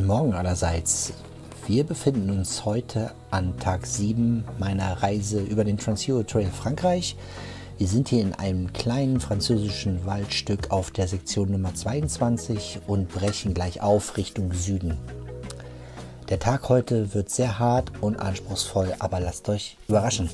Morgen allerseits. Wir befinden uns heute an Tag 7 meiner Reise über den Trans-Euro-Trail Frankreich. Wir sind hier in einem kleinen französischen Waldstück auf der Sektion Nummer 22 und brechen gleich auf Richtung Süden. Der Tag heute wird sehr hart und anspruchsvoll, aber lasst euch überraschen.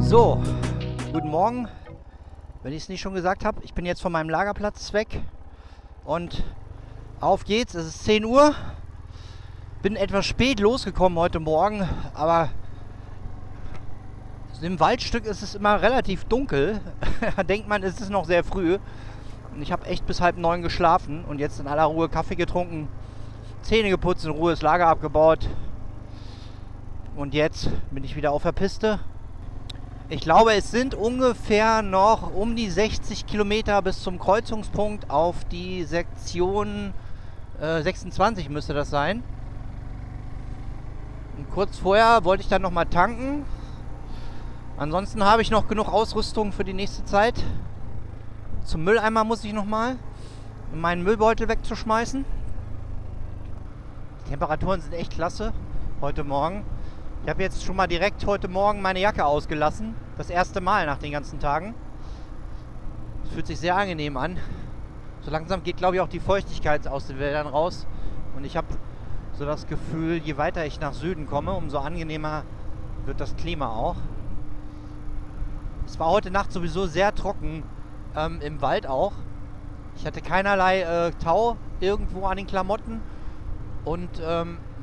So, guten Morgen. Wenn ich es nicht schon gesagt habe, ich bin jetzt von meinem Lagerplatz weg und auf geht's. Es ist 10 Uhr. Bin etwas spät losgekommen heute Morgen, aber im Waldstück ist es immer relativ dunkel. Da denkt man, es ist noch sehr früh. Und ich habe echt bis 8:30 geschlafen und jetzt in aller Ruhe Kaffee getrunken, Zähne geputzt, in Ruhe das Lager abgebaut. Und jetzt bin ich wieder auf der Piste. Ich glaube, es sind ungefähr noch um die 60 Kilometer bis zum Kreuzungspunkt auf die Sektion 26 müsste das sein. Und kurz vorher wollte ich dann nochmal tanken. Ansonsten habe ich noch genug Ausrüstung für die nächste Zeit. Zum Mülleimer muss ich nochmal, um meinen Müllbeutel wegzuschmeißen. Die Temperaturen sind echt klasse heute Morgen. Ich habe jetzt schon mal direkt heute Morgen meine Jacke ausgelassen. Das erste Mal nach den ganzen Tagen. Es fühlt sich sehr angenehm an. So langsam geht, glaube ich, auch die Feuchtigkeit aus den Wäldern raus. Und ich habe so das Gefühl, je weiter ich nach Süden komme, umso angenehmer wird das Klima auch. Es war heute Nacht sowieso sehr trocken im Wald auch. Ich hatte keinerlei Tau irgendwo an den Klamotten. Und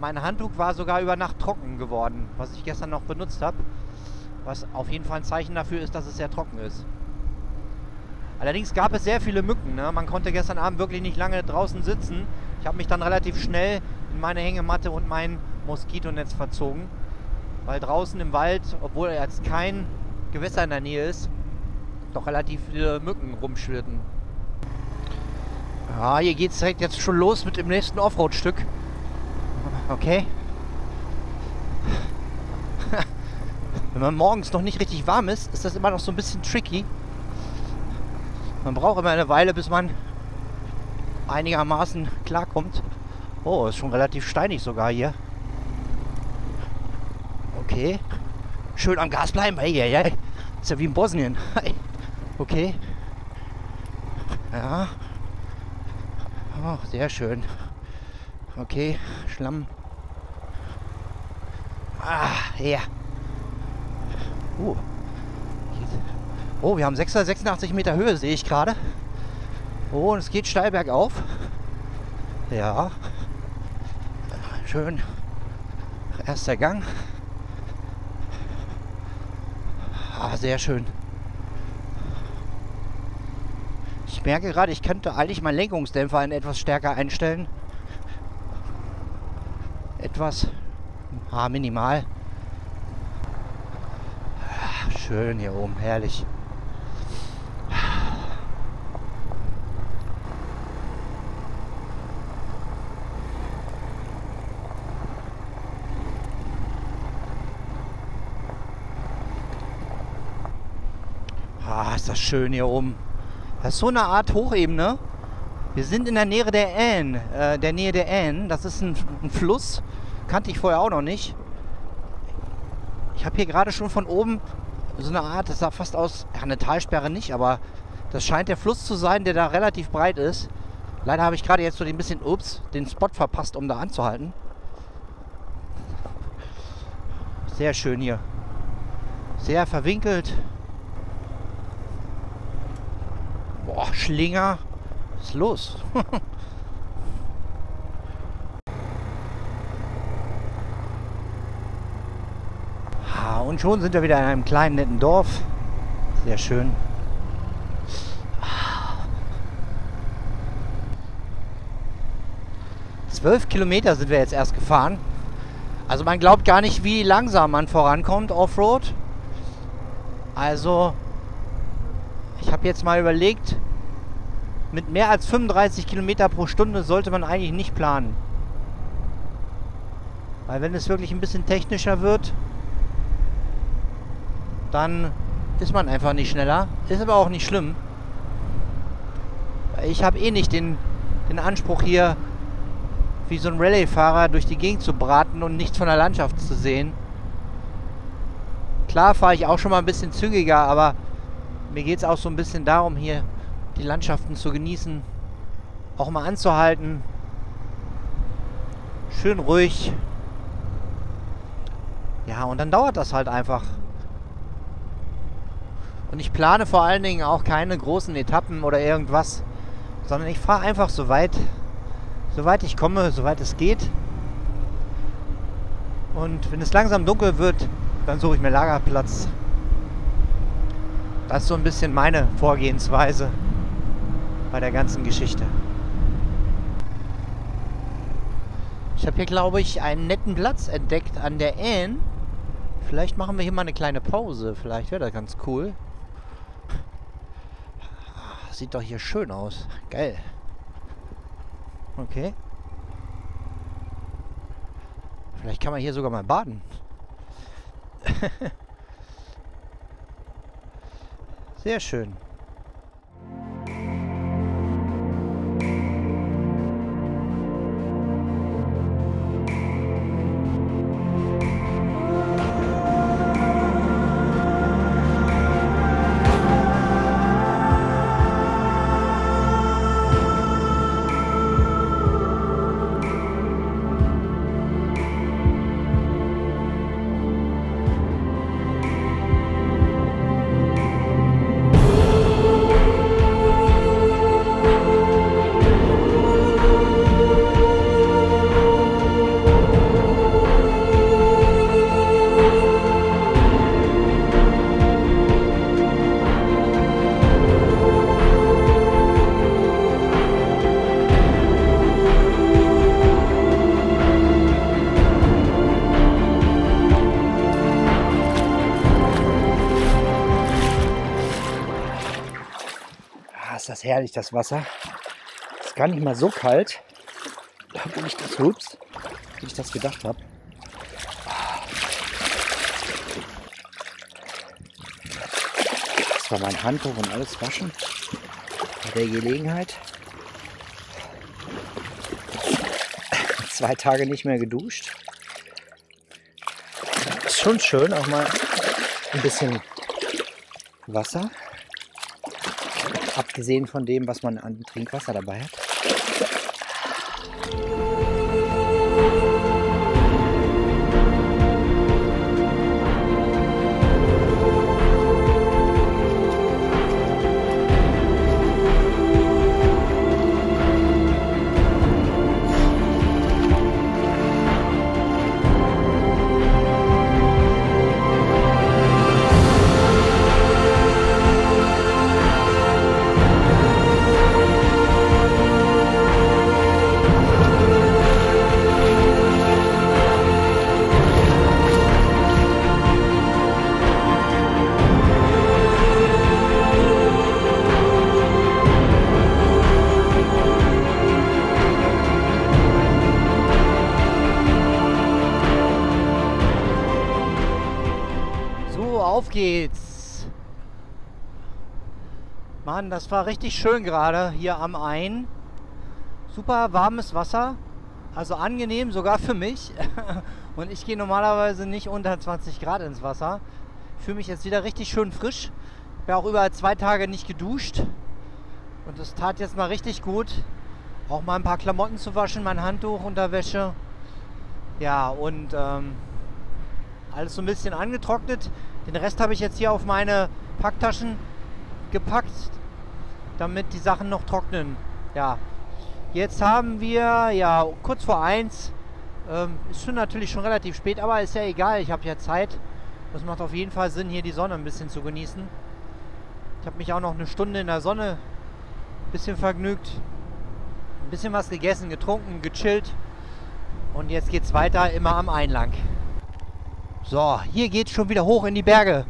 mein Handtuch war sogar über Nacht trocken geworden, was ich gestern noch benutzt habe. Was auf jeden Fall ein Zeichen dafür ist, dass es sehr trocken ist. Allerdings gab es sehr viele Mücken. Ne? Man konnte gestern Abend wirklich nicht lange draußen sitzen. Ich habe mich dann relativ schnell in meine Hängematte und mein Moskitonetz verzogen. Weil draußen im Wald, obwohl jetzt kein Gewässer in der Nähe ist, doch relativ viele Mücken rumschwirrten. Ja, hier geht es direkt jetzt schon los mit dem nächsten Offroad-Stück. Okay. Wenn man morgens noch nicht richtig warm ist, ist das immer noch so ein bisschen tricky. Man braucht immer eine Weile, bis man einigermaßen klarkommt. Oh, ist schon relativ steinig sogar hier. Okay. Schön am Gas bleiben. Hey, hey, hey. Ist ja wie in Bosnien. Okay. Ja. Oh, sehr schön. Okay, Schlamm. Ah, ja. Oh, wir haben 686 Meter Höhe, sehe ich gerade. Oh, und es geht steil bergauf. Ja. Schön. Erster Gang. Ah, sehr schön. Ich merke gerade, ich könnte eigentlich meinen Lenkungsdämpfer etwas stärker einstellen. Etwas minimal. Schön hier oben, herrlich. Ist das schön hier oben. Das ist so eine Art Hochebene. Wir sind in der Nähe der Aisne. Das ist ein Fluss. Kannte ich vorher auch noch nicht. Ich habe hier gerade schon von oben so eine Art, das sah fast aus, ja, eine Talsperre nicht, aber das scheint der Fluss zu sein, der da relativ breit ist. Leider habe ich gerade jetzt so ein bisschen, den Spot verpasst, um da anzuhalten. Sehr schön hier. Sehr verwinkelt. Boah, Schlinger. Was ist los? und schon sind wir wieder in einem kleinen, netten Dorf. Sehr schön. 12 Kilometer sind wir jetzt erst gefahren. Also man glaubt gar nicht, wie langsam man vorankommt Offroad. Also ich habe jetzt mal überlegt, mit mehr als 35 Kilometer pro Stunde sollte man eigentlich nicht planen. Weil wenn es wirklich ein bisschen technischer wird, dann ist man einfach nicht schneller. Ist aber auch nicht schlimm. Ich habe eh nicht den Anspruch hier, wie so ein Rallye-Fahrer durch die Gegend zu braten und nichts von der Landschaft zu sehen. Klar fahre ich auch schon mal ein bisschen zügiger, aber mir geht es auch so ein bisschen darum, hier die Landschaften zu genießen. Auch mal anzuhalten. Schön ruhig. Ja, und dann dauert das halt einfach. Und ich plane vor allen Dingen auch keine großen Etappen oder irgendwas, sondern ich fahre einfach so weit ich komme, soweit es geht. Und wenn es langsam dunkel wird, dann suche ich mir Lagerplatz. Das ist so ein bisschen meine Vorgehensweise bei der ganzen Geschichte. Ich habe hier, glaube ich, einen netten Platz entdeckt an der Aisne. Vielleicht machen wir hier mal eine kleine Pause. Vielleicht wäre das ganz cool. Sieht doch hier schön aus. Geil. Okay. Vielleicht kann man hier sogar mal baden. Sehr schön. Ist das herrlich, das Wasser. Ist gar nicht mal so kalt, obwohl ich das gedacht habe. Das war mein Handtuch und alles waschen bei der Gelegenheit. 2 Tage nicht mehr geduscht. Ist schon schön, auch mal ein bisschen Wasser. Abgesehen von dem, was man an Trinkwasser dabei hat. Auf geht's. Mann, das war richtig schön gerade hier am Ain. Super warmes Wasser. Also angenehm, sogar für mich. Und ich gehe normalerweise nicht unter 20 Grad ins Wasser. Ich fühle mich jetzt wieder richtig schön frisch. Ich bin auch über 2 Tage nicht geduscht. Und es tat jetzt mal richtig gut. Auch mal ein paar Klamotten zu waschen, mein Handtuch, Unterwäsche. Ja, und alles so ein bisschen angetrocknet. Den Rest habe ich jetzt hier auf meine Packtaschen gepackt, damit die Sachen noch trocknen. Ja, jetzt haben wir, ja, kurz vor 1. Ist schon natürlich schon relativ spät, aber ist ja egal, ich habe ja Zeit. Das macht auf jeden Fall Sinn, hier die Sonne ein bisschen zu genießen. Ich habe mich auch noch eine Stunde in der Sonne ein bisschen vergnügt. Ein bisschen was gegessen, getrunken, gechillt. Und jetzt geht's weiter, immer am Main lang. So, hier geht's schon wieder hoch in die Berge.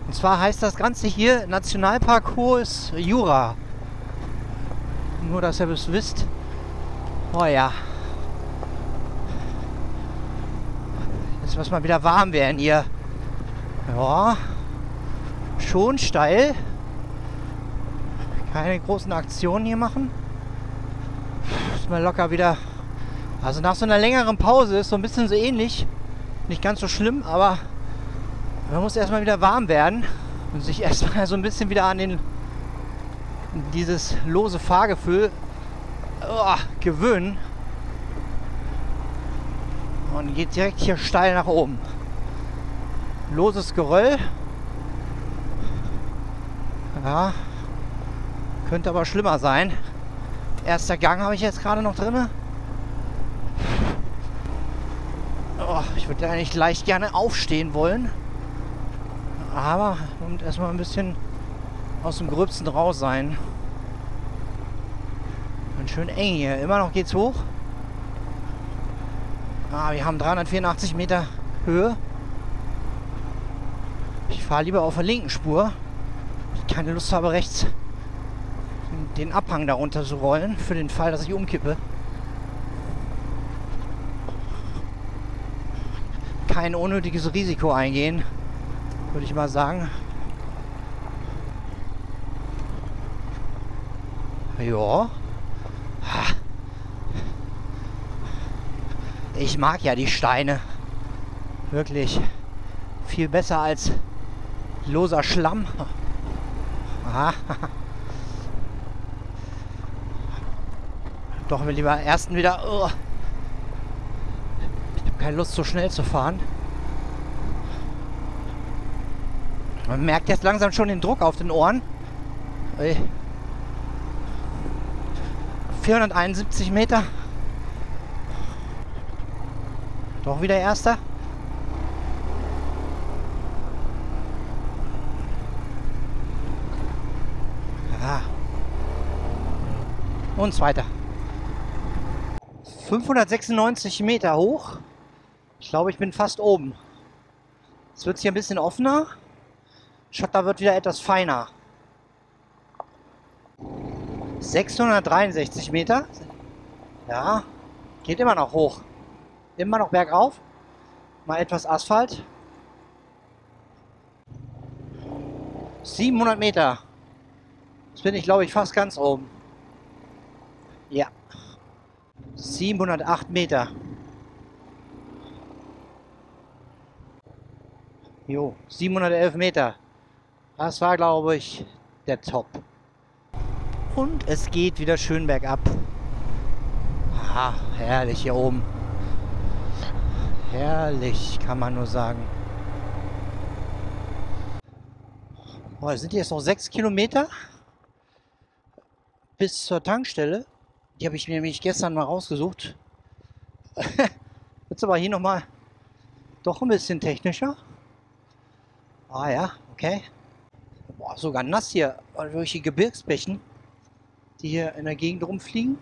Und zwar heißt das Ganze hier Nationalpark Hohes Jura. Nur, dass ihr es wisst. Oh ja. Jetzt muss mal wieder warm werden hier. Ja. Schon steil. Keine großen Aktionen hier machen. Ist mal locker wieder. Also nach so einer längeren Pause ist so ein bisschen so ähnlich. Nicht ganz so schlimm, aber man muss erstmal wieder warm werden und sich erstmal so ein bisschen wieder an dieses lose Fahrgefühl gewöhnen. Und geht direkt hier steil nach oben. Loses Geröll. Ja, könnte aber schlimmer sein. Erster Gang habe ich jetzt gerade noch drin. Oh, ich würde eigentlich leicht gerne aufstehen wollen. Aber und erstmal ein bisschen aus dem Gröbsten raus sein. Und schön eng hier. Immer noch geht's hoch. Wir haben 384 Meter Höhe. Ich fahre lieber auf der linken Spur. Ich keine Lust habe, rechts den Abhang darunter zu rollen, für den Fall, dass ich umkippe. Kein unnötiges Risiko eingehen, würde ich mal sagen. Ja. Ich mag ja die Steine. Wirklich. Viel besser als loser Schlamm. Doch lieber ersten wieder. Ich habe keine Lust, so schnell zu fahren. Man merkt jetzt langsam schon den Druck auf den Ohren. 471 Meter. Doch wieder erster. Ja. Und zweiter. 596 Meter hoch. Ich glaube, ich bin fast oben. Jetzt wird es hier ein bisschen offener. Schotter wird wieder etwas feiner. 663 Meter. Ja, geht immer noch hoch. Immer noch bergauf. Mal etwas Asphalt. 700 Meter. Jetzt bin ich, glaube ich, fast ganz oben. Ja. 708 Meter. Jo, 711 Meter. Das war, glaube ich, der Top. Und es geht wieder schön bergab. Herrlich hier oben. Herrlich, kann man nur sagen. Es sind jetzt noch 6 Kilometer bis zur Tankstelle. Die habe ich mir nämlich gestern mal rausgesucht. Jetzt aber hier nochmal doch ein bisschen technischer. Ja, okay. Boah, sogar nass hier. Durch die Gebirgsbächen, die hier in der Gegend rumfliegen.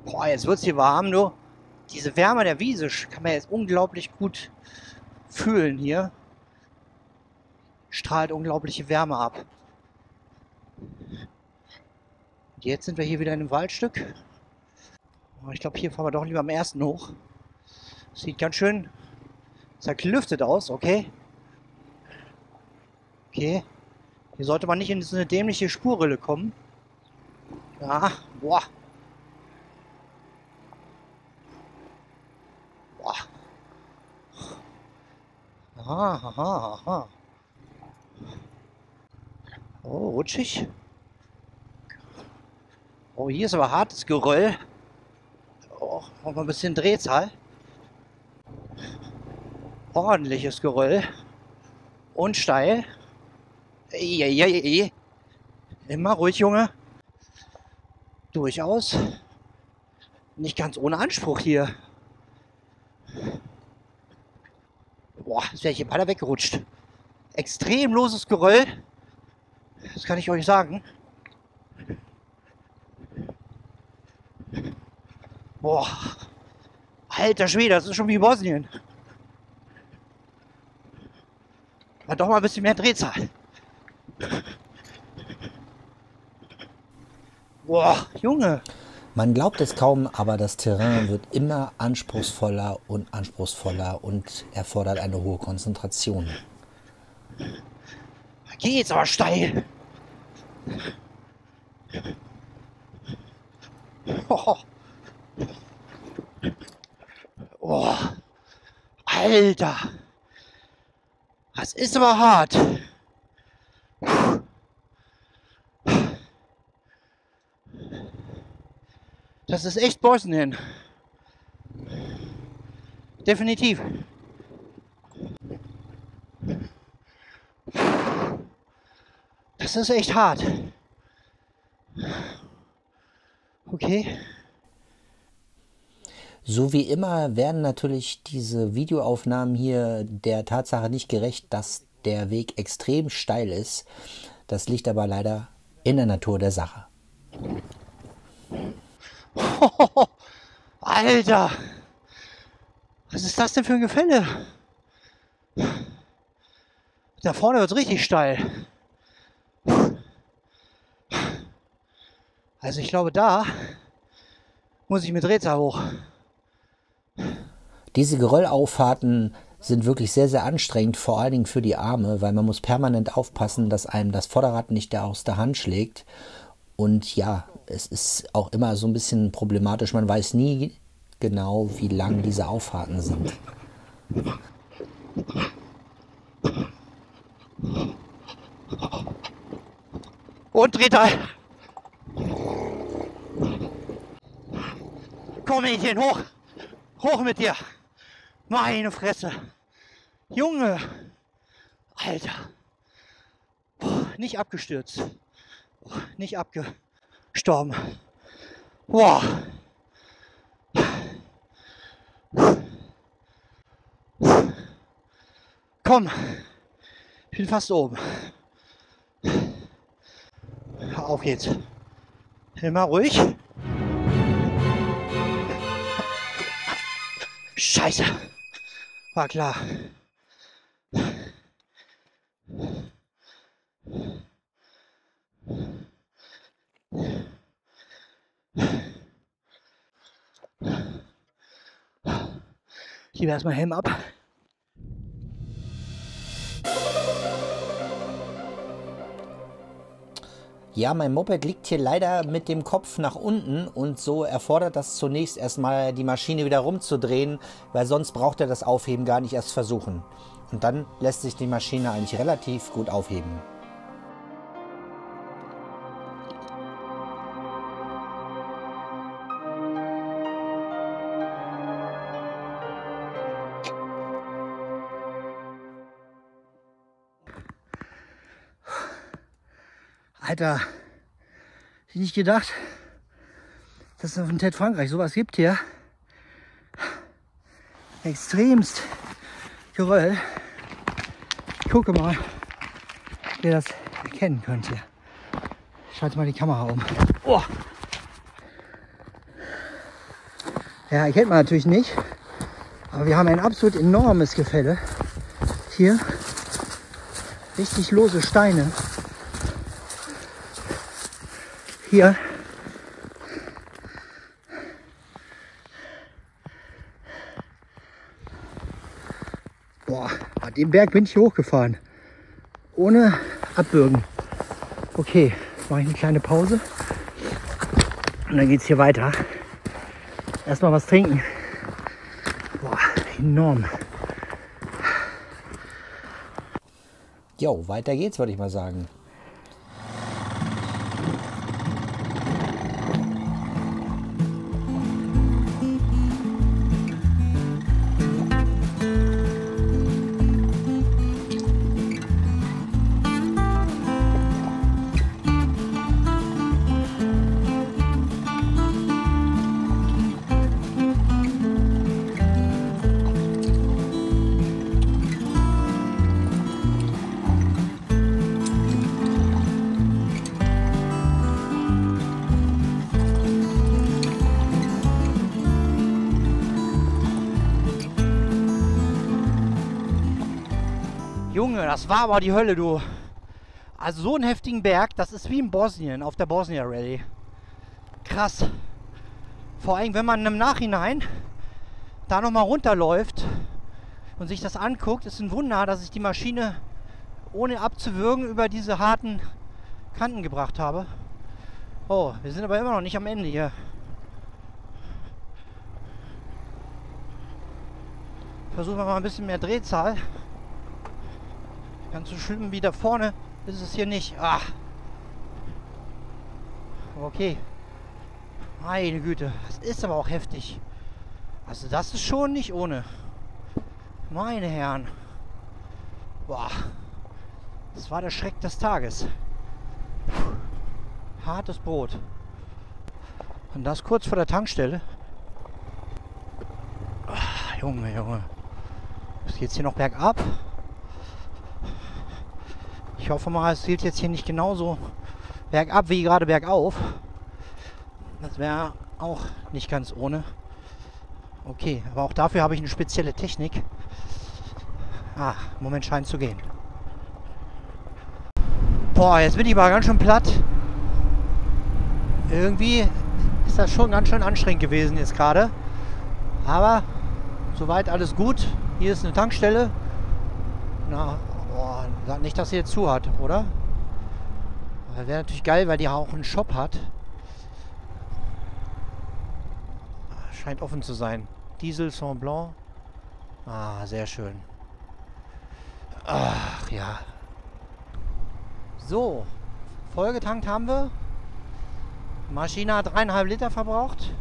Boah, jetzt wird es hier warm, nur diese Wärme der Wiese kann man jetzt unglaublich gut fühlen hier. Strahlt unglaubliche Wärme ab. Und jetzt sind wir hier wieder in einem Waldstück. Ich glaube, hier fahren wir doch lieber am ersten hoch. Sieht ganz schön zerklüftet aus, okay. Okay. Hier sollte man nicht in so eine dämliche Spurrille kommen. Ja, boah. Boah. Aha. Oh, rutschig. Oh, hier ist aber hartes Geröll. Oh, noch mal ein bisschen Drehzahl. Ordentliches Geröll. Und steil. Immer ruhig, Junge. Durchaus. Nicht ganz ohne Anspruch hier. Boah, jetzt wäre ich hier beinahe weggerutscht. Extrem loses Geröll. Das kann ich euch sagen. Boah. Alter Schwede, das ist schon wie Bosnien. War doch mal ein bisschen mehr Drehzahl. Boah, Junge. Man glaubt es kaum, aber das Terrain wird immer anspruchsvoller und erfordert eine hohe Konzentration. Da geht's aber steil. Oh. Oh. Alter. Das ist aber hart. Das ist echt Bosnien. Definitiv. Das ist echt hart. Okay. So wie immer werden natürlich diese Videoaufnahmen hier der Tatsache nicht gerecht, dass der Weg extrem steil ist. Das liegt aber leider in der Natur der Sache. Oh, Alter! Was ist das denn für ein Gefälle? Da vorne wird es richtig steil. Also ich glaube, da muss ich mit Drehzahl hoch. Diese Geröllauffahrten sind wirklich sehr, sehr anstrengend, vor allen Dingen für die Arme, weil man muss permanent aufpassen, dass einem das Vorderrad nicht aus der Hand schlägt. Und ja, es ist auch immer so ein bisschen problematisch. Man weiß nie genau, wie lang diese Auffahrten sind. Und Drehzahl. Komm Mädchen, hoch. Hoch mit dir. Meine Fresse. Junge. Alter. Boah, nicht abgestürzt. Boah, nicht abgestorben. Boah. Komm. Ich bin fast oben. Auf geht's. Immer ruhig. Scheiße. War klar. Ich gebe erstmal Helm ab. Ja, mein Moped liegt hier leider mit dem Kopf nach unten und so erfordert das zunächst erstmal die Maschine wieder rumzudrehen, weil sonst braucht er das Aufheben gar nicht erst versuchen. Und dann lässt sich die Maschine eigentlich relativ gut aufheben. Alter, hätte ich nicht gedacht, dass es auf dem TED Frankreich sowas gibt hier. Extremst Geröll. Ich gucke mal, ob ihr das erkennen könnt hier. Ich schalte mal die Kamera um. Oh. Ja, erkennt man natürlich nicht. Aber wir haben ein absolut enormes Gefälle. Hier richtig lose Steine. Hier boah, den Berg bin ich hier hochgefahren. Ohne Abbürgen. Okay, jetzt mache ich eine kleine Pause. Und dann geht es hier weiter. Erstmal was trinken. Boah, enorm. Jo, weiter geht's, würde ich mal sagen. Junge, das war aber die Hölle, du. Also so einen heftigen Berg, das ist wie in Bosnien, auf der Bosnia Rallye. Krass. Vor allem, wenn man im Nachhinein da nochmal runterläuft und sich das anguckt, ist ein Wunder, dass ich die Maschine ohne abzuwürgen über diese harten Kanten gebracht habe. Oh, wir sind aber immer noch nicht am Ende hier. Versuchen wir mal ein bisschen mehr Drehzahl. Ganz so schlimm wie da vorne ist es hier nicht. Ach. Okay. Meine Güte, das ist aber auch heftig. Also das ist schon nicht ohne. Meine Herren. Boah. Das war der Schreck des Tages. Hartes Brot. Und das kurz vor der Tankstelle. Ach, Junge, Junge. Es geht hier noch bergab. Ich hoffe mal, es geht jetzt hier nicht genauso bergab wie gerade bergauf. Das wäre auch nicht ganz ohne. Okay, aber auch dafür habe ich eine spezielle Technik. Ah, im Moment scheint es zu gehen. Boah, jetzt bin ich aber ganz schön platt. Irgendwie ist das schon ganz schön anstrengend gewesen jetzt gerade. Aber soweit alles gut. Hier ist eine Tankstelle. Na, boah, sag nicht, dass sie jetzt zu hat, oder? Wäre natürlich geil, weil die auch einen Shop hat. Scheint offen zu sein. Diesel Saint Blanc. Ah, sehr schön. Ach ja. So. Vollgetankt haben wir. Die Maschine hat 3,5 Liter verbraucht.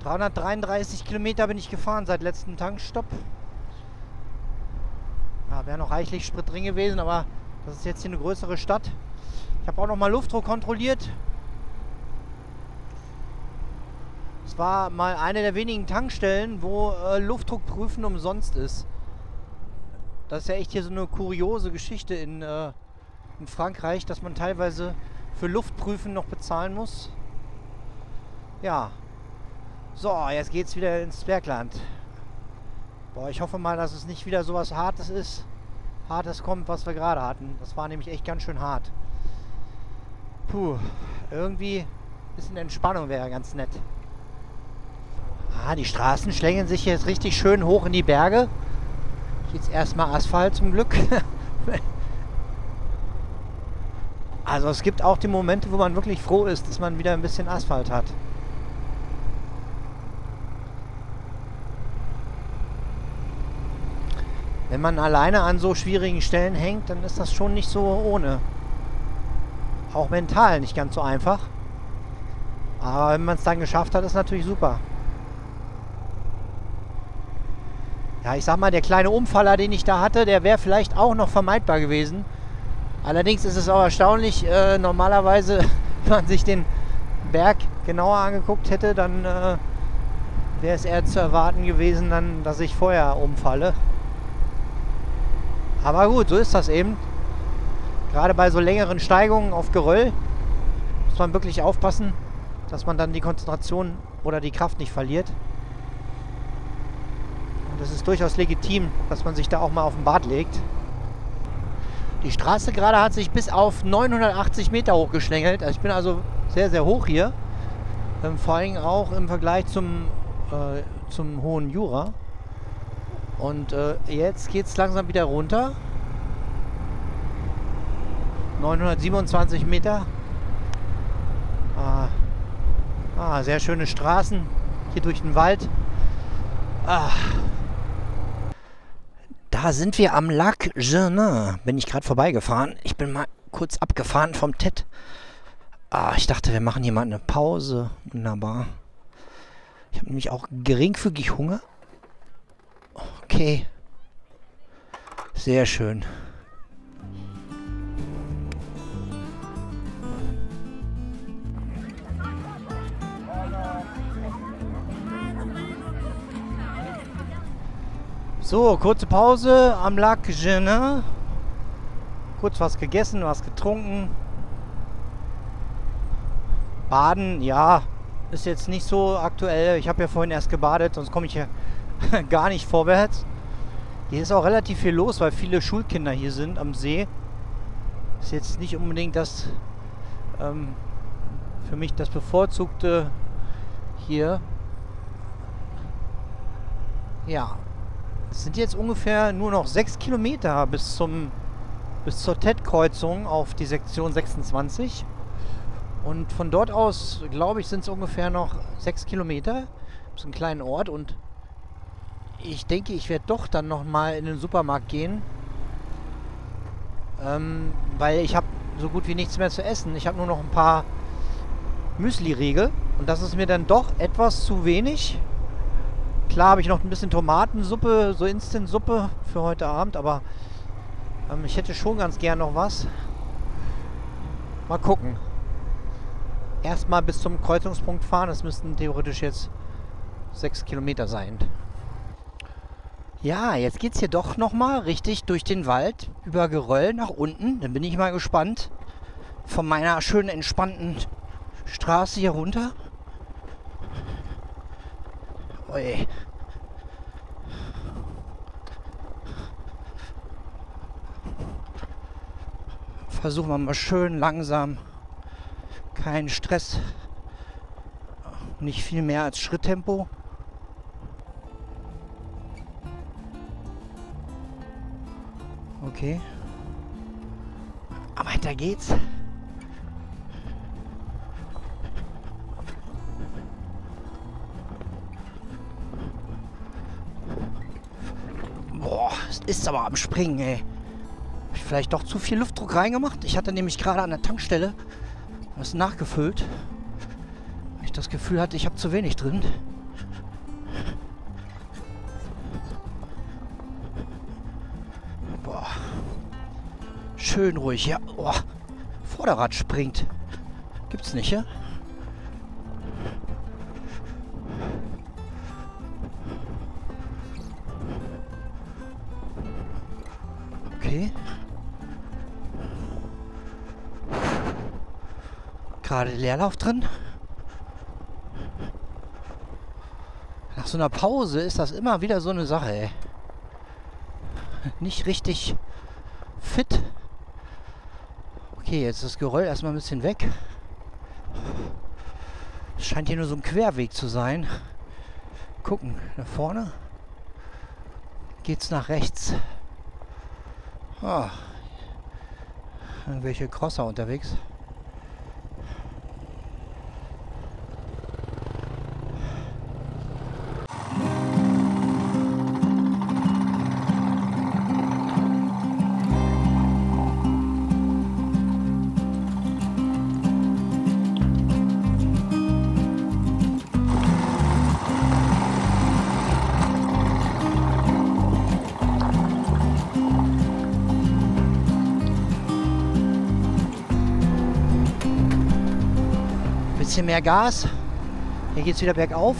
333 Kilometer bin ich gefahren seit letztem Tankstopp. Ja, wäre noch reichlich Sprit drin gewesen, aber das ist jetzt hier eine größere Stadt. Ich habe auch noch mal Luftdruck kontrolliert. Es war mal eine der wenigen Tankstellen, wo Luftdruckprüfen umsonst ist. Das ist ja echt hier so eine kuriose Geschichte in Frankreich, dass man teilweise für Luftprüfen noch bezahlen muss. Ja. So, jetzt geht's wieder ins Bergland. Boah, ich hoffe mal, dass es nicht wieder so was Hartes ist. Hartes kommt, was wir gerade hatten. Das war nämlich echt ganz schön hart. Puh, irgendwie ein bisschen Entspannung wäre ganz nett. Ah, die Straßen schlängeln sich jetzt richtig schön hoch in die Berge. Jetzt erstmal Asphalt zum Glück. Also es gibt auch die Momente, wo man wirklich froh ist, dass man wieder ein bisschen Asphalt hat. Wenn man alleine an so schwierigen Stellen hängt, dann ist das schon nicht so ohne. Auch mental nicht ganz so einfach. Aber wenn man es dann geschafft hat, ist natürlich super. Ja, ich sag mal, der kleine Umfaller, den ich da hatte, der wäre vielleicht auch noch vermeidbar gewesen. Allerdings ist es auch erstaunlich, normalerweise, wenn man sich den Berg genauer angeguckt hätte, dann wäre es eher zu erwarten gewesen, dann, dass ich vorher umfalle. Aber gut, so ist das eben. Gerade bei so längeren Steigungen auf Geröll muss man wirklich aufpassen, dass man dann die Konzentration oder die Kraft nicht verliert. Und es ist durchaus legitim, dass man sich da auch mal auf den Bart legt. Die Straße gerade hat sich bis auf 980 Meter hochgeschlängelt. Also ich bin also sehr, sehr hoch hier. Vor allem auch im Vergleich zum hohen Jura. Und jetzt geht es langsam wieder runter. 927 Meter. Sehr schöne Straßen. Hier durch den Wald. Da sind wir am Lac Genin. Bin ich gerade vorbeigefahren. Ich bin mal kurz abgefahren vom TED. Ich dachte, wir machen hier mal eine Pause. Wunderbar. Ich habe nämlich auch geringfügig Hunger. Okay. Sehr schön. So, kurze Pause am Lac Genin. Kurz was gegessen, was getrunken. Baden, ja, ist jetzt nicht so aktuell. Ich habe ja vorhin erst gebadet, sonst komme ich ja gar nicht vorwärts. Hier ist auch relativ viel los, weil viele Schulkinder hier sind am See. Ist jetzt nicht unbedingt das für mich das bevorzugte hier. Ja, es sind jetzt ungefähr nur noch 6 Kilometer bis zur TED-Kreuzung auf die Sektion 26. Und von dort aus, glaube ich, sind es ungefähr noch 6 Kilometer. Das ist ein kleiner Ort und ich denke, ich werde doch dann nochmal in den Supermarkt gehen. Weil ich habe so gut wie nichts mehr zu essen. Ich habe nur noch ein paar Müsli-Riegel und das ist mir dann doch etwas zu wenig. Klar habe ich noch ein bisschen Tomatensuppe, so Instant-Suppe für heute Abend, aber ich hätte schon ganz gern noch was. Mal gucken. Erstmal bis zum Kreuzungspunkt fahren. Das müssten theoretisch jetzt 6 Kilometer sein. Ja, jetzt geht es hier doch nochmal richtig durch den Wald, über Geröll nach unten. Dann bin ich mal gespannt. Von meiner schönen, entspannten Straße hier runter. Ui. Versuchen wir mal schön langsam. Kein Stress. Nicht viel mehr als Schritttempo. Okay. Aber weiter geht's. Boah, es ist aber am Springen, ey. Hab ich vielleicht doch zu viel Luftdruck reingemacht? Ich hatte nämlich gerade an der Tankstelle was nachgefüllt. Weil ich das Gefühl hatte, ich habe zu wenig drin. Boah. Schön ruhig, ja. Boah. Vorderrad springt. Gibt's nicht, ja? Okay. Gerade Leerlauf drin. Nach so einer Pause ist das immer wieder so eine Sache, ey. Nicht richtig fit. Okay, jetzt ist das Geröll erstmal ein bisschen weg. Es scheint hier nur so ein Querweg zu sein. Gucken, da vorne geht's nach rechts. Oh. Irgendwelche Crosser unterwegs. Bisschen mehr Gas. Hier geht es wieder bergauf.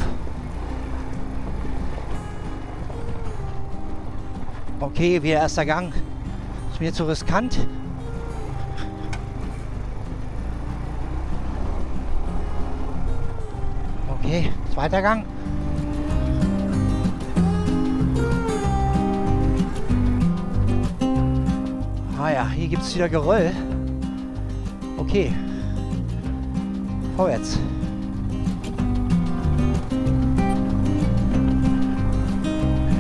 Okay, wieder erster Gang. Ist mir zu riskant. Okay, zweiter Gang. Ah ja, hier gibt es wieder Geröll. Okay. Vorwärts.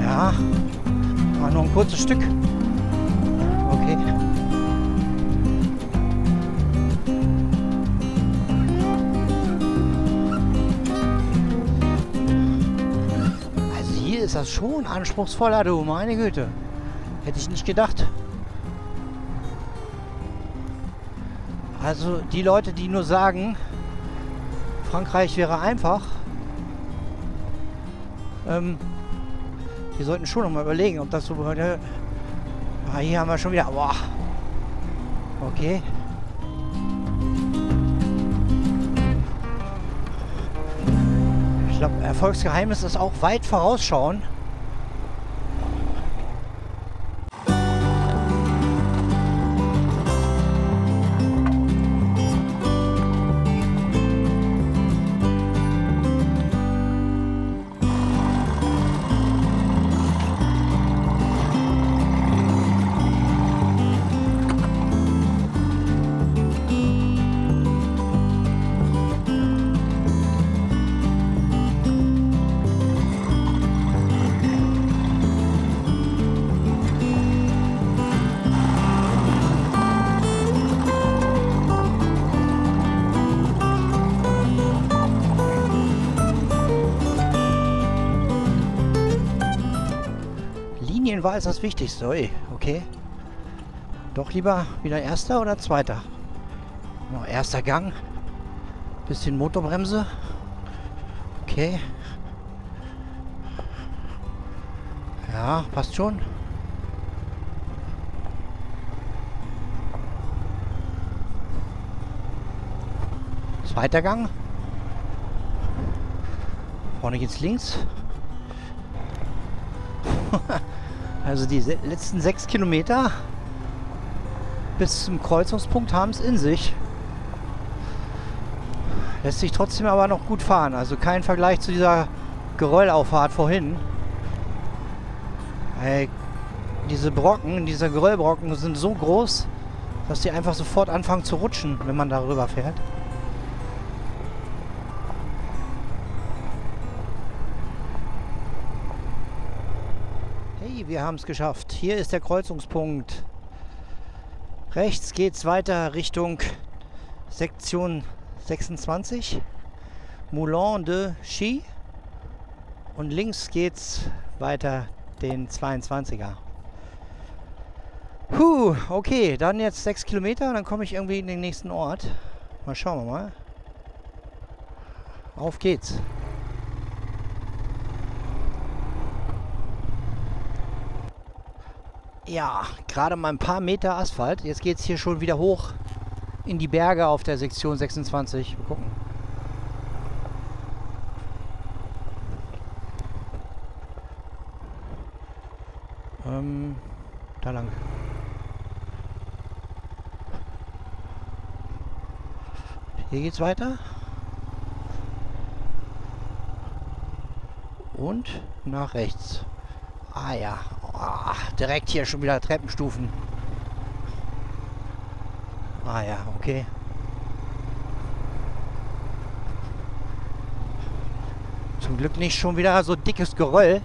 Ja, war nur ein kurzes Stück. Okay. Also hier ist das schon anspruchsvoller, du, meine Güte. Hätte ich nicht gedacht. Also die Leute, die nur sagen, Frankreich wäre einfach, wir sollten schon noch mal überlegen, ob das so... hier haben wir schon wieder... Boah. Okay. Ich glaube, Erfolgsgeheimnis ist auch weit vorausschauen. war ist das Wichtigste. Ui, okay. Doch lieber wieder erster oder zweiter? Noch erster Gang. Bisschen Motorbremse. Okay. Ja, passt schon. Zweiter Gang. Vorne geht's links. Also die letzten 6 Kilometer bis zum Kreuzungspunkt haben es in sich. Lässt sich trotzdem aber noch gut fahren. Also kein Vergleich zu dieser Geröllauffahrt vorhin. Diese Brocken, diese Geröllbrocken sind so groß, dass die einfach sofort anfangen zu rutschen, wenn man darüber fährt. Hey, wir haben es geschafft. Hier ist der Kreuzungspunkt. Rechts geht es weiter Richtung Sektion 26, Moulin de Ski. Und links geht es weiter den 22er. Okay, dann jetzt 6 Kilometer, dann komme ich irgendwie in den nächsten Ort. Mal schauen wir mal. Auf geht's. Ja, gerade mal ein paar Meter Asphalt. Jetzt geht es hier schon wieder hoch in die Berge auf der Sektion 26. Mal gucken. Da lang. Hier geht's weiter. Und nach rechts. Ah ja. Oh, direkt hier schon wieder Treppenstufen. Ah ja, okay. Zum Glück nicht schon wieder so dickes Geröll.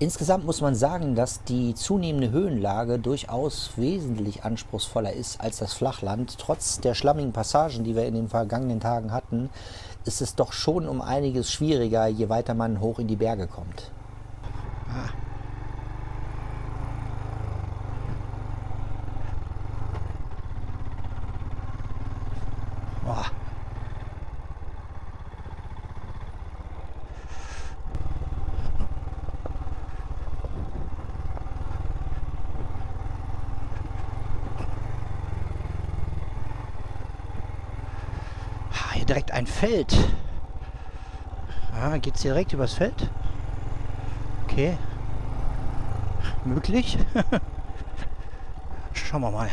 Insgesamt muss man sagen, dass die zunehmende Höhenlage durchaus wesentlich anspruchsvoller ist als das Flachland. Trotz der schlammigen Passagen, die wir in den vergangenen Tagen hatten, ist es doch schon um einiges schwieriger, je weiter man hoch in die Berge kommt. Ah. Oh. Hier direkt ein Feld. Ah, geht's direkt übers Feld? Okay. Möglich. Schauen wir mal.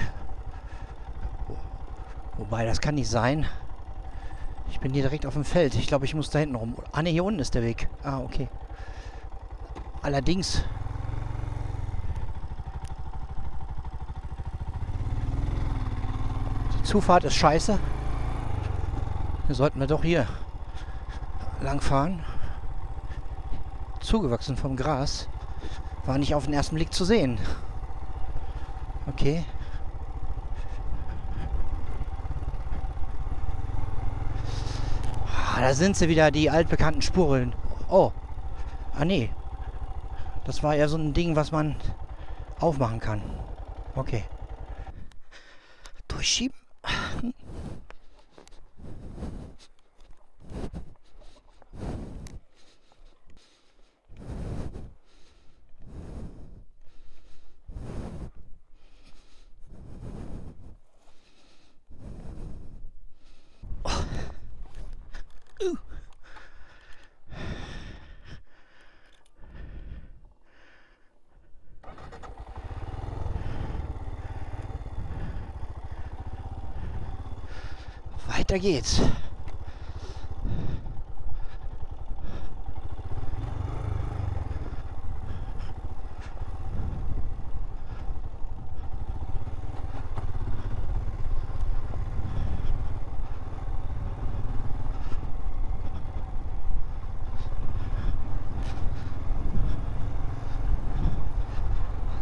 Wobei, das kann nicht sein. Ich bin hier direkt auf dem Feld. Ich glaube, ich muss da hinten rum. Ah ne, hier unten ist der Weg. Ah, okay. Allerdings. Die Zufahrt ist scheiße. Hier sollten wir doch hier lang fahren. Zugewachsen vom Gras. War nicht auf den ersten Blick zu sehen. Okay. Ah, da sind sie wieder, die altbekannten Spuren. Oh. Ah nee. Das war ja so ein Ding, was man aufmachen kann. Okay. Durchschieben. Weiter geht's.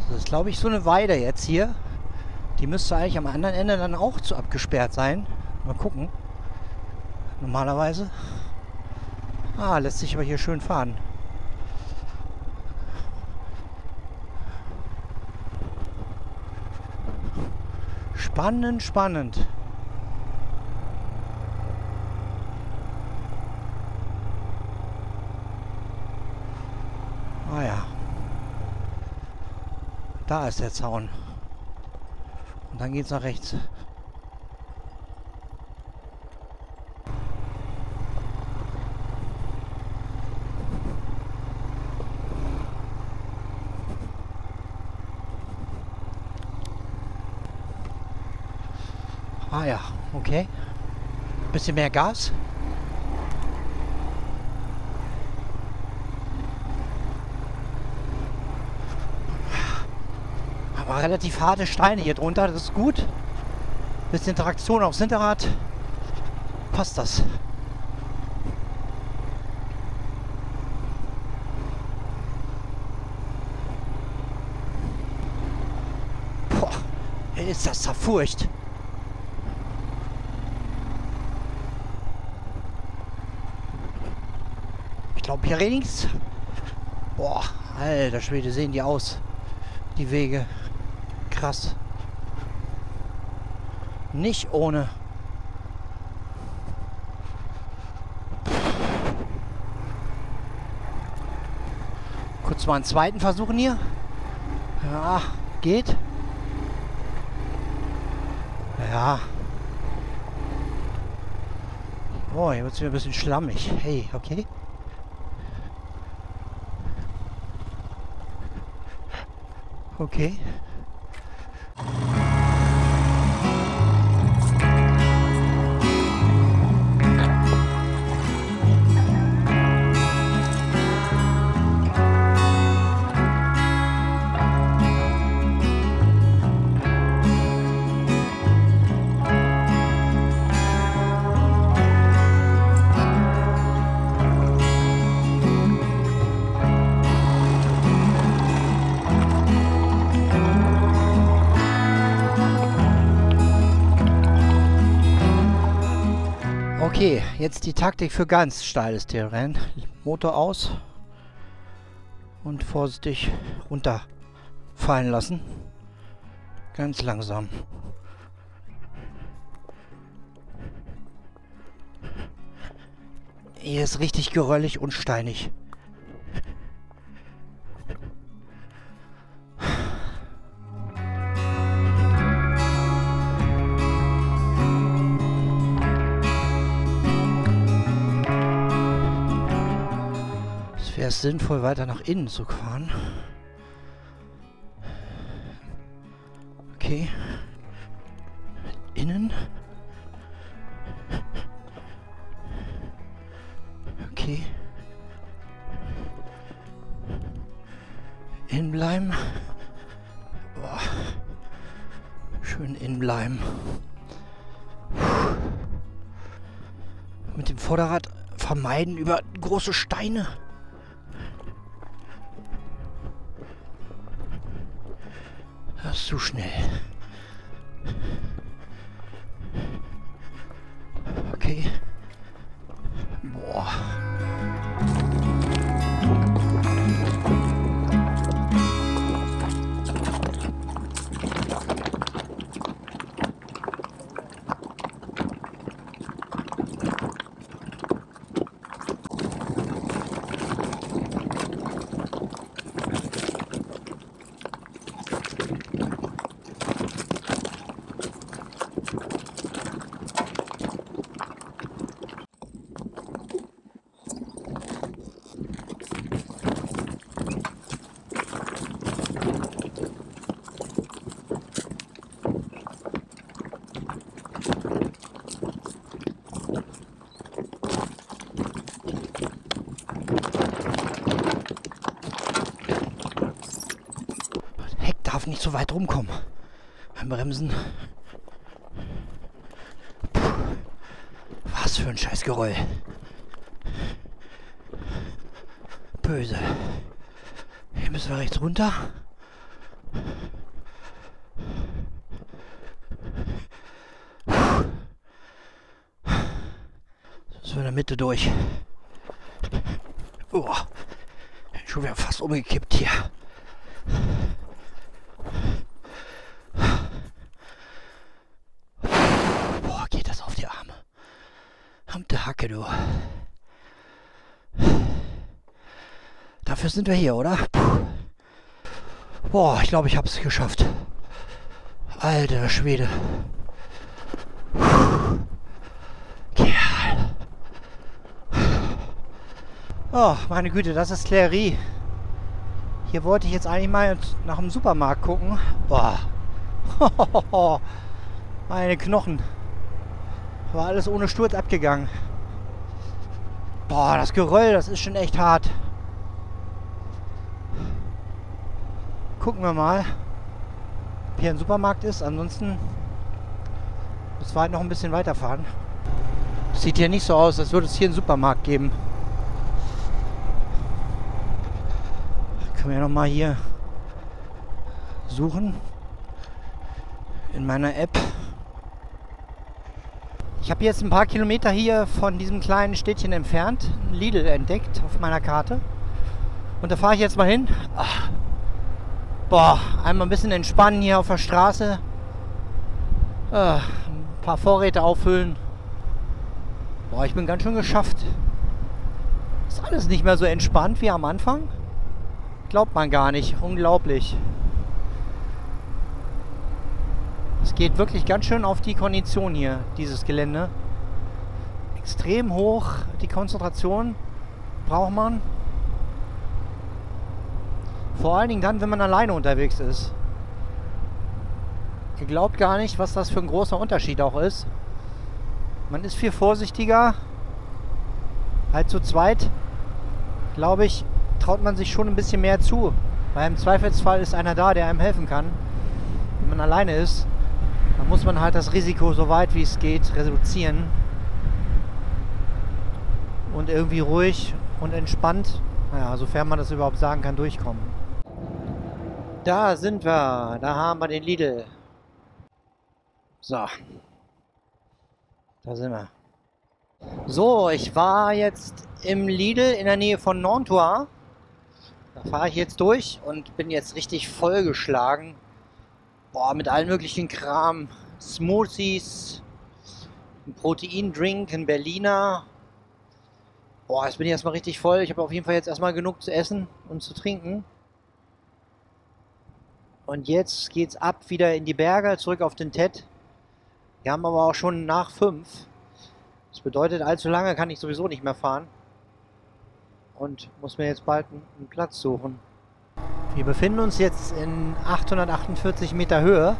Das ist, glaube ich, so eine Weide jetzt hier. Die müsste eigentlich am anderen Ende dann auch zu abgesperrt sein. Mal gucken. Normalerweise. Ah, lässt sich aber hier schön fahren. Spannend, spannend. Ah ja. Da ist der Zaun. Und dann geht's nach rechts. Ah ja, okay. Bisschen mehr Gas. Aber relativ harte Steine hier drunter, das ist gut. Bisschen Traktion aufs Hinterrad. Passt das. Boah, ist das zerfurcht. Ich glaube hier links. Boah, alter Schwede, sehen die aus. Die Wege. Krass. Nicht ohne. Kurz mal einen zweiten versuchen hier. Ja, geht. Ja. Oh, hier wird es wieder ein bisschen schlammig. Hey, okay. Okay. Okay, jetzt die Taktik für ganz steiles Terrain. Motor aus und vorsichtig runterfallen lassen. Ganz langsam. Hier ist richtig geröllig und steinig. Wäre es sinnvoll, weiter nach innen zu fahren. Okay. Innen. Okay. Innen bleiben. Boah. Schön innen bleiben. Mit dem Vorderrad vermeiden über große Steine. Das ist zu schnell. Okay. Boah. Darf nicht so weit rumkommen. Beim Bremsen. Puh. Was für ein Scheißgeroll. Böse. Hier müssen wir rechts runter. So in der Mitte durch. Oh. Schon wieder fast umgekippt hier. Verdammte Hacke, du. Dafür sind wir hier, oder? Puh. Boah, ich glaube, ich habe es geschafft. Alter Schwede. Kerl. Oh, meine Güte, das ist Clery. Hier wollte ich jetzt eigentlich mal nach dem Supermarkt gucken. Boah. Meine Knochen. War alles ohne Sturz abgegangen. Boah, das Geröll, das ist schon echt hart. Gucken wir mal, ob hier ein Supermarkt ist. Ansonsten müssen wir halt noch ein bisschen weiterfahren. Sieht hier nicht so aus, als würde es hier einen Supermarkt geben. Können wir ja nochmal hier suchen. In meiner App. Ich habe jetzt ein paar Kilometer hier von diesem kleinen Städtchen entfernt ein Lidl entdeckt auf meiner Karte. Und da fahre ich jetzt mal hin. Ach. Boah, einmal ein bisschen entspannen hier auf der Straße. Ein paar Vorräte auffüllen. Boah, ich bin ganz schön geschafft. Ist alles nicht mehr so entspannt wie am Anfang. Glaubt man gar nicht. Unglaublich. Es geht wirklich ganz schön auf die Kondition hier, dieses Gelände. Extrem hoch, die Konzentration braucht man. Vor allen Dingen dann, wenn man alleine unterwegs ist. Ihr glaubt gar nicht, was das für ein großer Unterschied auch ist. Man ist viel vorsichtiger. Halt zu zweit, glaube ich, traut man sich schon ein bisschen mehr zu. Weil im Zweifelsfall ist einer da, der einem helfen kann. Wenn man alleine ist, dann muss man halt das Risiko so weit wie es geht reduzieren. Und irgendwie ruhig und entspannt, naja, sofern man das überhaupt sagen kann, durchkommen. Da sind wir. Da haben wir den Lidl. So. Da sind wir. So, ich war jetzt im Lidl in der Nähe von Nantua. Da fahre ich jetzt durch und bin jetzt richtig vollgeschlagen. Boah, mit allen möglichen Kram. Smoothies, ein Proteindrink, ein Berliner. Boah, jetzt bin ich erstmal richtig voll. Ich habe auf jeden Fall jetzt erstmal genug zu essen und zu trinken. Und jetzt geht's ab wieder in die Berge, zurück auf den TED. Wir haben aber auch schon nach 5. Das bedeutet, allzu lange kann ich sowieso nicht mehr fahren. Und muss mir jetzt bald einen Platz suchen. Wir befinden uns jetzt in 848 Meter Höhe.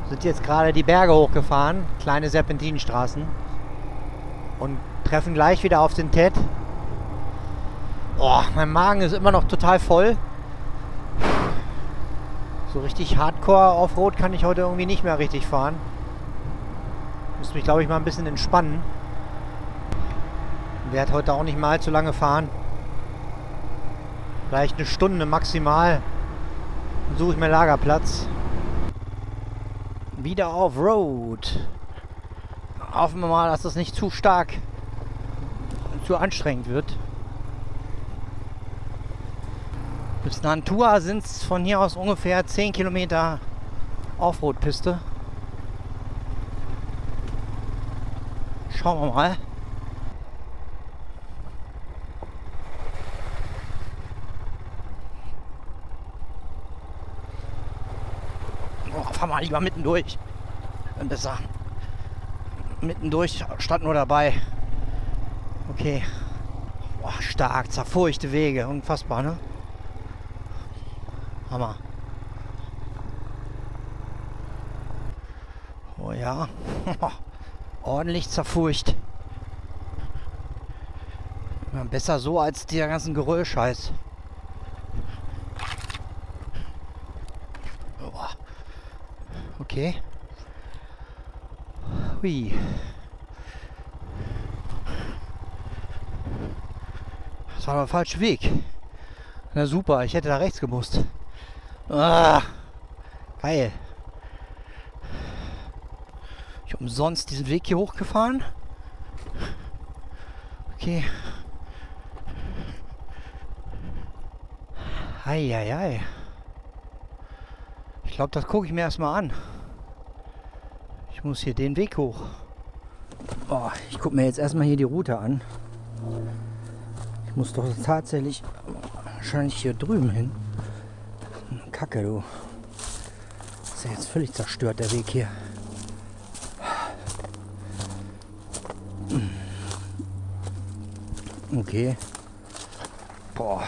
Sind jetzt gerade die Berge hochgefahren, kleine Serpentinenstraßen. Und treffen gleich wieder auf den TED. Oh, mein Magen ist immer noch total voll. So richtig Hardcore Offroad kann ich heute irgendwie nicht mehr richtig fahren. Muss mich, glaube ich, mal ein bisschen entspannen. Ich werde heute auch nicht mal allzu lange fahren. Vielleicht eine Stunde maximal. Dann suche ich mir Lagerplatz. Wieder auf Road. Hoffen wir mal, dass das nicht zu stark und zu anstrengend wird. Bis Nantua sind es von hier aus ungefähr 10 Kilometer Offroad-Piste. Schauen wir mal. Oh, fahren wir lieber mitten durch. Besser. Mitten durch, statt nur dabei. Okay. Boah, stark, zerfurchte Wege. Unfassbar, ne? Hammer. Oh ja. Ordentlich zerfurcht. Ja, besser so als der ganzen Geröllscheiß. Oh. Okay. Hui. Das war der falsche Weg. Na super, ich hätte da rechts gemusst. Ah, geil. Ich habe umsonst diesen Weg hier hochgefahren. Okay. Eieiei. Ich glaube, das gucke ich mir erstmal an. Ich muss hier den Weg hoch. Oh, ich gucke mir jetzt erstmal hier die Route an. Ich muss doch tatsächlich wahrscheinlich hier drüben hin. Kacke, du. Ist ja jetzt völlig zerstört, der Weg hier. Okay. Boah.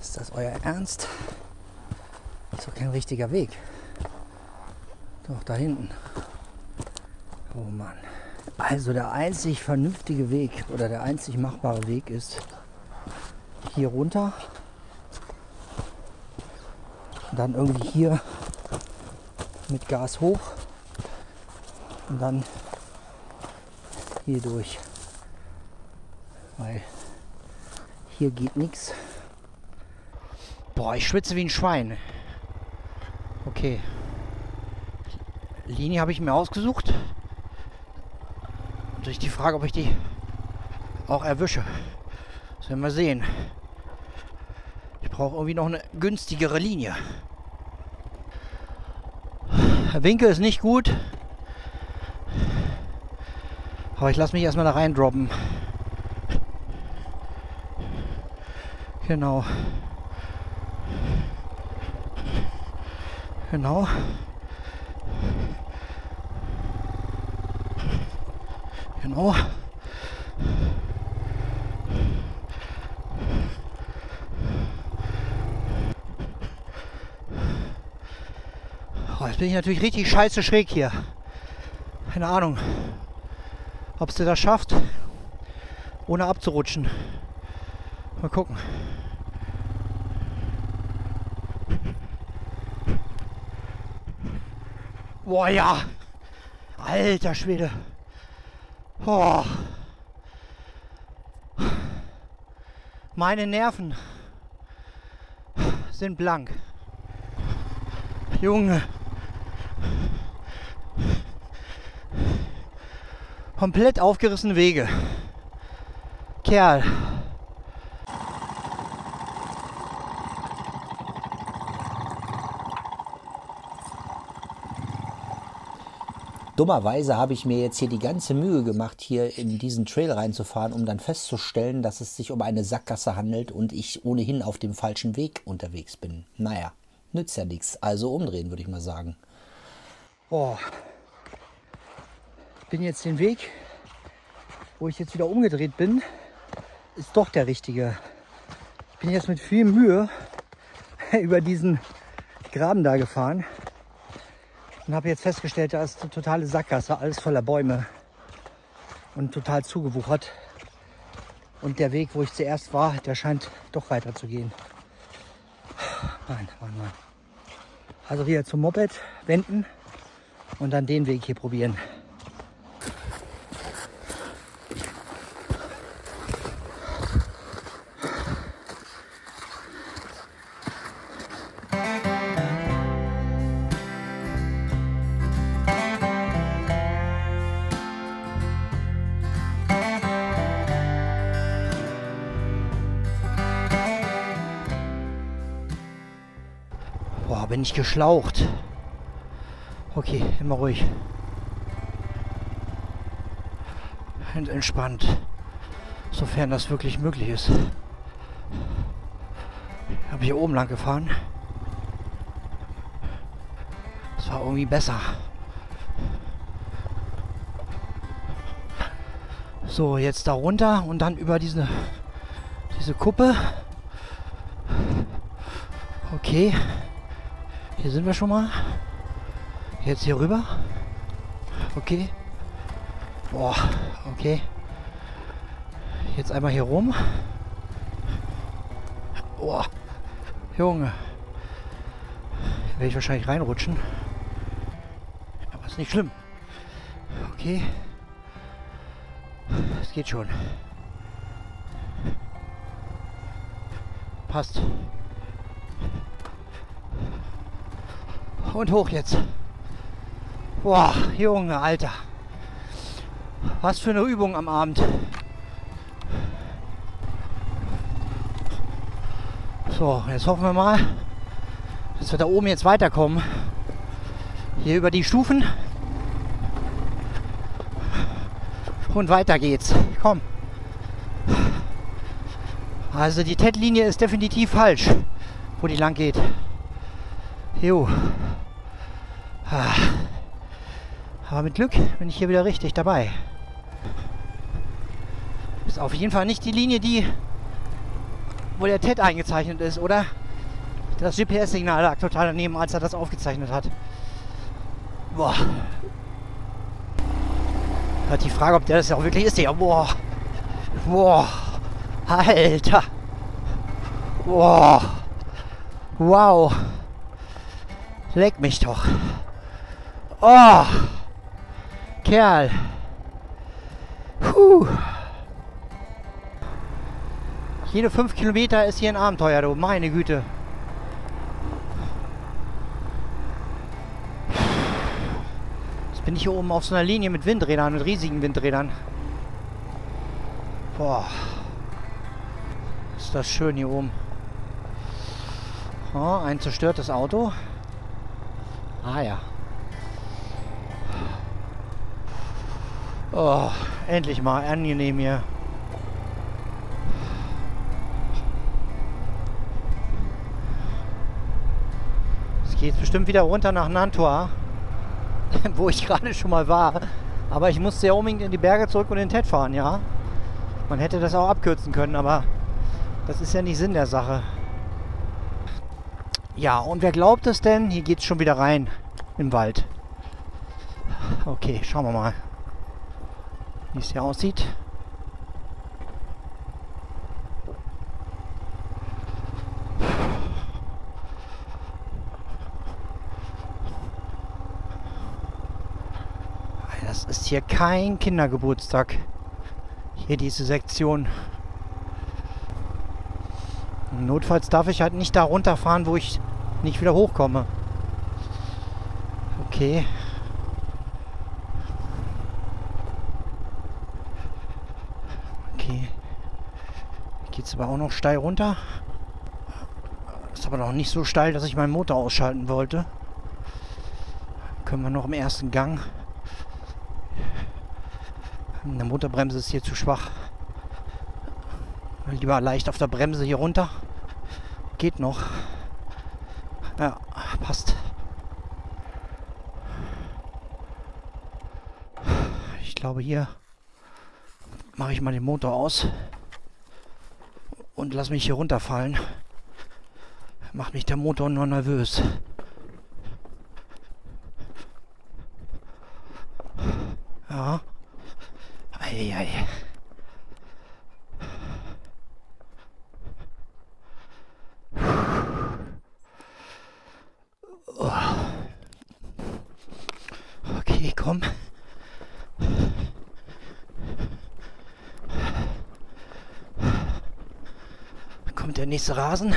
Ist das euer Ernst? Ist doch kein richtiger Weg. Doch, da hinten. Oh Mann. Also der einzig vernünftige Weg oder der einzig machbare Weg ist hier runter. Und dann irgendwie hier mit Gas hoch. Und dann hier durch. Weil hier geht nichts. Boah, ich schwitze wie ein Schwein. Okay. Linie habe ich mir ausgesucht. Durch die Frage, ob ich die auch erwische. Das werden wir sehen. Ich brauche irgendwie noch eine günstigere Linie. Der Winkel ist nicht gut. Aber ich lasse mich erstmal da rein droppen. Genau. Genau. Genau. Oh, jetzt bin ich natürlich richtig scheiße schräg hier. Keine Ahnung, ob es das schafft, ohne abzurutschen. Mal gucken. Boah, ja. Alter Schwede. Oh. Meine Nerven sind blank. Junge. Komplett aufgerissene Wege. Kerl. Dummerweise habe ich mir jetzt hier die ganze Mühe gemacht, hier in diesen Trail reinzufahren, um dann festzustellen, dass es sich um eine Sackgasse handelt und ich ohnehin auf dem falschen Weg unterwegs bin. Naja, nützt ja nichts. Also umdrehen, würde ich mal sagen. Boah. Ich bin jetzt den Weg, wo ich jetzt wieder umgedreht bin, ist doch der richtige. Ich bin jetzt mit viel Mühe über diesen Graben da gefahren. Und habe jetzt festgestellt, da ist eine totale Sackgasse, alles voller Bäume und total zugewuchert. Und der Weg, wo ich zuerst war, der scheint doch weiter zu gehen. Mann. Also wieder zum Moped wenden und dann den Weg hier probieren. Boah, bin ich geschlaucht. Okay, immer ruhig. Und entspannt. Sofern das wirklich möglich ist. Ich habe hier oben lang gefahren. Das war irgendwie besser. So, jetzt da runter und dann über diese Kuppe. Okay. Hier sind wir schon mal. Jetzt hier rüber. Okay. Boah, okay. Jetzt einmal hier rum. Boah, Junge. Hier werde ich wahrscheinlich reinrutschen. Aber ist nicht schlimm. Okay. Es geht schon. Passt. Und hoch jetzt. Boah, Junge, Alter. Was für eine Übung am Abend. So, jetzt hoffen wir mal, dass wir da oben jetzt weiterkommen. Hier über die Stufen. Und weiter geht's. Komm. Also die TED-Linie ist definitiv falsch, wo die lang geht. Jo. Aber mit Glück bin ich hier wieder richtig dabei. Ist auf jeden Fall nicht die Linie, wo der TED eingezeichnet ist, oder? Das GPS-Signal lag total daneben, als er das aufgezeichnet hat. Boah. Hat die Frage, ob der das auch wirklich ist. Ja, boah. Boah. Alter. Boah. Wow. Leck mich doch. Oh. Kerl. Puh. Jede 5 Kilometer ist hier ein Abenteuer, du. Meine Güte. Jetzt bin ich hier oben auf so einer Linie mit Windrädern, mit riesigen Windrädern. Boah. Ist das schön hier oben. Oh, ein zerstörtes Auto. Ah ja. Oh, endlich mal angenehm hier. Es geht bestimmt wieder runter nach Nantua, wo ich gerade schon mal war. Aber ich musste ja unbedingt in die Berge zurück und in den TED fahren, ja. Man hätte das auch abkürzen können, aber das ist ja nicht Sinn der Sache. Ja, und wer glaubt es denn? Hier geht es schon wieder rein im Wald. Okay, schauen wir mal, wie es hier aussieht. Das ist hier kein Kindergeburtstag. Hier diese Sektion. Notfalls darf ich halt nicht da runterfahren, wo ich nicht wieder hochkomme. Okay. Okay. Geht's aber auch noch steil runter. Ist aber noch nicht so steil, dass ich meinen Motor ausschalten wollte. Können wir noch im ersten Gang. Eine Motorbremse ist hier zu schwach. Lieber leicht auf der Bremse hier runter. Geht noch. Ja, passt. Ich glaube, hier mache ich mal den Motor aus und lass mich hier runterfallen. Macht mich der Motor nur nervös. Ja. Eieiei. Okay, komm. Kommt der nächste Rasen.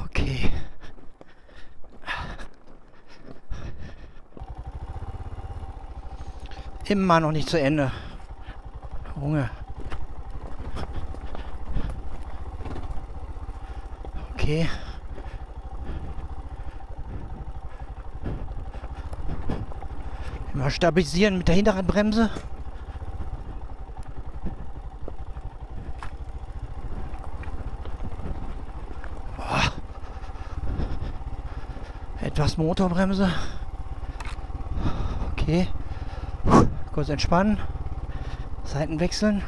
Okay. Immer noch nicht zu Ende. Junge. Okay. Immer stabilisieren mit der Hinterradbremse. Boah. Etwas Motorbremse. Okay. Kurz entspannen. Seiten wechseln.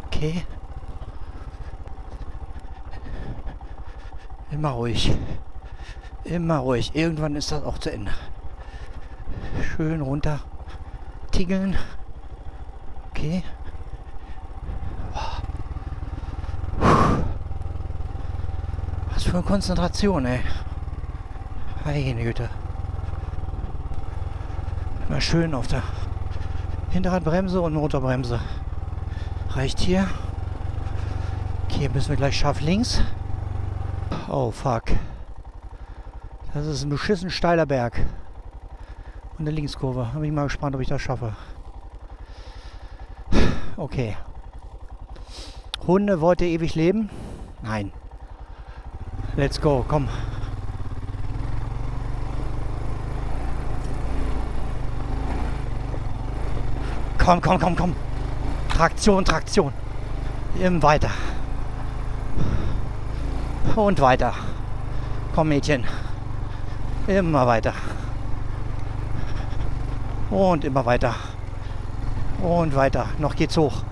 Okay. Immer ruhig. Immer ruhig. Irgendwann ist das auch zu Ende. Schön runter. Tiggeln. Okay. Was für eine Konzentration, ey. Meine Güte. Immer schön auf der Hinterradbremse und Motorbremse. Reicht hier. Okay, müssen wir gleich scharf links. Oh, fuck. Das ist ein beschissen steiler Berg. Und eine Linkskurve. Bin ich mal gespannt, ob ich das schaffe. Okay. Hunde, wollt ihr ewig leben? Nein. Let's go, komm. Komm, komm, komm, komm. Traktion, Traktion. Immer weiter. Und weiter. Komm, Mädchen. Immer weiter. Und immer weiter. Und weiter. Noch geht's hoch.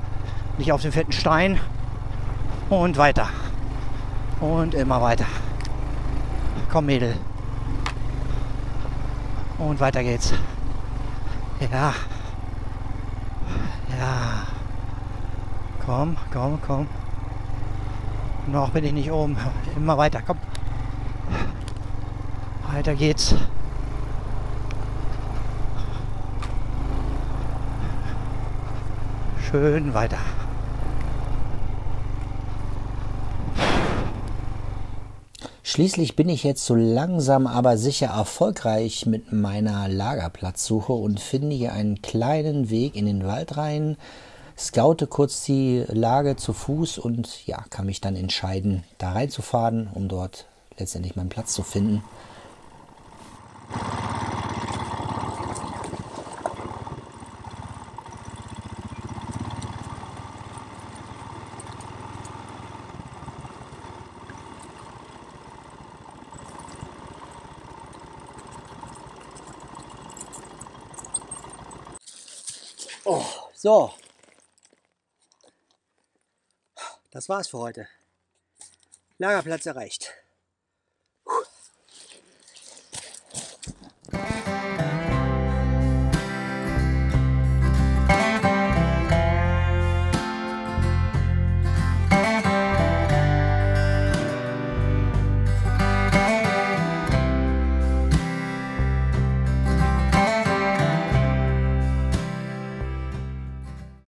Nicht auf den fetten Stein. Und weiter. Und immer weiter. Komm, Mädel. Und weiter geht's. Ja. Ja. Komm, komm, komm. Noch bin ich nicht oben. Immer weiter, komm. Weiter geht's. Schön weiter. Schließlich bin ich jetzt so langsam aber sicher erfolgreich mit meiner Lagerplatzsuche und finde hier einen kleinen Weg in den Wald rein, scoute kurz die Lage zu Fuß und ja, kann mich dann entscheiden, da reinzufahren, um dort letztendlich meinen Platz zu finden. Oh, so. Das war's für heute. Lagerplatz erreicht.